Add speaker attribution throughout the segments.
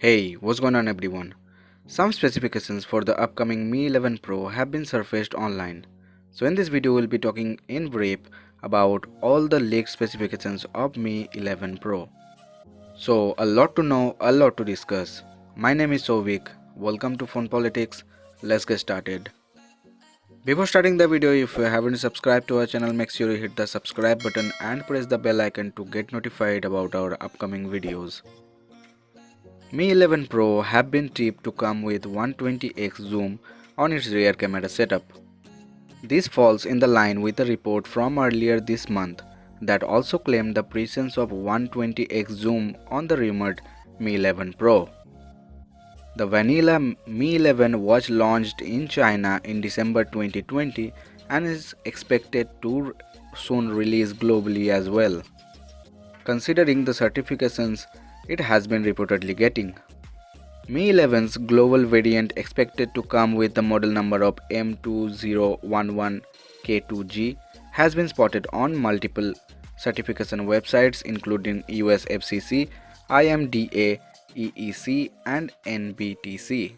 Speaker 1: Hey, what's going on everyone? Some specifications for the upcoming Mi 11 Pro have been surfaced online. So in this video we'll be talking in brief about all the leaked specifications of Mi 11 Pro. So a lot to know, a lot to discuss. My name is Sovik. Welcome to Phone Politics. Let's get started. Before starting the video, if you haven't subscribed to our channel, make sure you hit the subscribe button and press the bell icon to get notified about our upcoming videos. Mi 11 Pro have been tipped to come with 120x zoom on its rear camera setup. This falls in the line with a report from earlier this month that also claimed the presence of 120x zoom on the rumored Mi 11 Pro. The vanilla Mi 11 was launched in China in December 2020 and is expected to soon release globally as well, considering the certifications it has been reportedly getting. Mi 11's global variant expected to come with the model number of M2011K2G has been spotted on multiple certification websites including US FCC, IMDA, EEC and NBTC.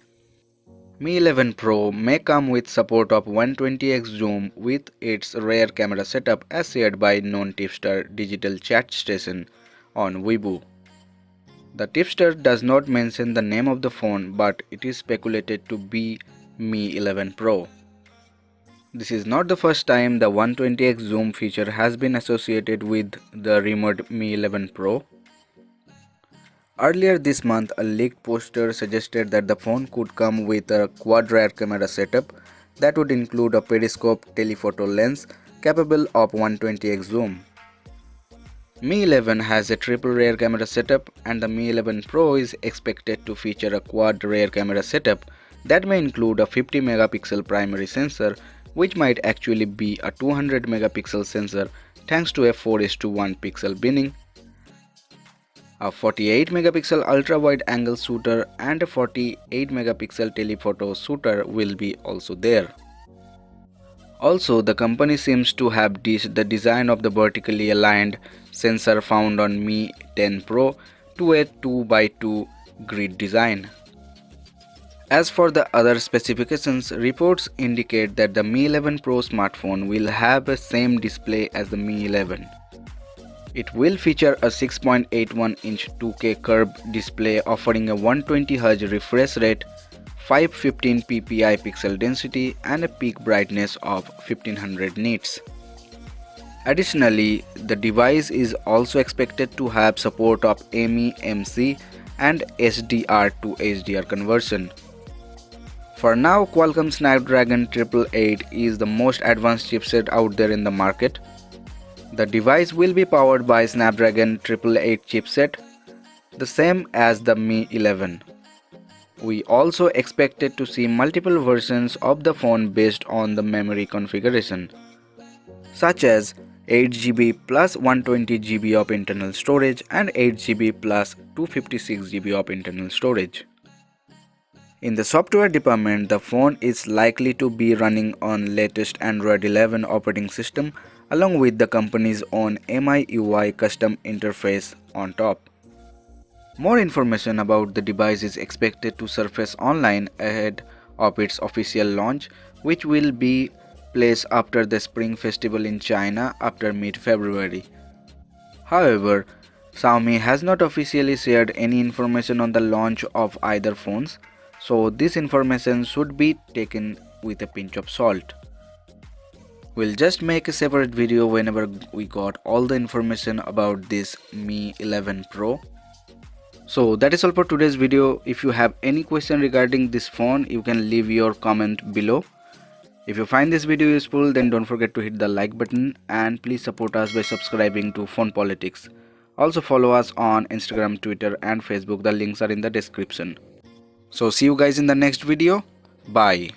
Speaker 1: Mi 11 Pro may come with support of 120x zoom with its rear camera setup as shared by known tipster Digital Chat Station on Weibo. The tipster does not mention the name of the phone, but it is speculated to be Mi 11 Pro. This is not the first time the 120x zoom feature has been associated with the rumored Mi 11 Pro. Earlier this month, a leaked poster suggested that the phone could come with a quad rear camera setup that would include a periscope telephoto lens capable of 120x zoom. Mi 11 has a triple rear camera setup and the Mi 11 Pro is expected to feature a quad rear camera setup that may include a 50 megapixel primary sensor, which might actually be a 200 megapixel sensor thanks to a 4:1 pixel binning, a 48 megapixel ultra wide angle shooter and a 48 megapixel telephoto shooter will be also there. Also, the company seems to have ditched the design of the vertically aligned sensor found on Mi 10 Pro to a 2x2 grid design. As for the other specifications, reports indicate that the Mi 11 Pro smartphone will have the same display as the Mi 11. It will feature a 6.81-inch 2K curved display offering a 120Hz refresh rate, 515 ppi pixel density and a peak brightness of 1500 nits. Additionally, the device is also expected to have support of MEMC and SDR to HDR conversion. For now, Qualcomm Snapdragon 888 is the most advanced chipset out there in the market. The device will be powered by Snapdragon 888 chipset, the same as the Mi 11. We also expected to see multiple versions of the phone based on the memory configuration, such as 8GB plus 120GB of internal storage and 8GB plus 256GB of internal storage. In the software department, the phone is likely to be running on latest Android 11 operating system along with the company's own MIUI custom interface on top. More information about the device is expected to surface online ahead of its official launch, which will be placed after the Spring Festival in China after mid-February. However, Xiaomi has not officially shared any information on the launch of either phones, so this information should be taken with a pinch of salt. We'll just make a separate video whenever we got all the information about this Mi 11 Pro. So that is all for today's video. If you have any question regarding this phone, you can leave your comment below. If you find this video useful, then don't forget to hit the like button and please support us by subscribing to Phone Politics. Also follow us on Instagram, Twitter and Facebook. The links are in the description. So see you guys in the next video. Bye.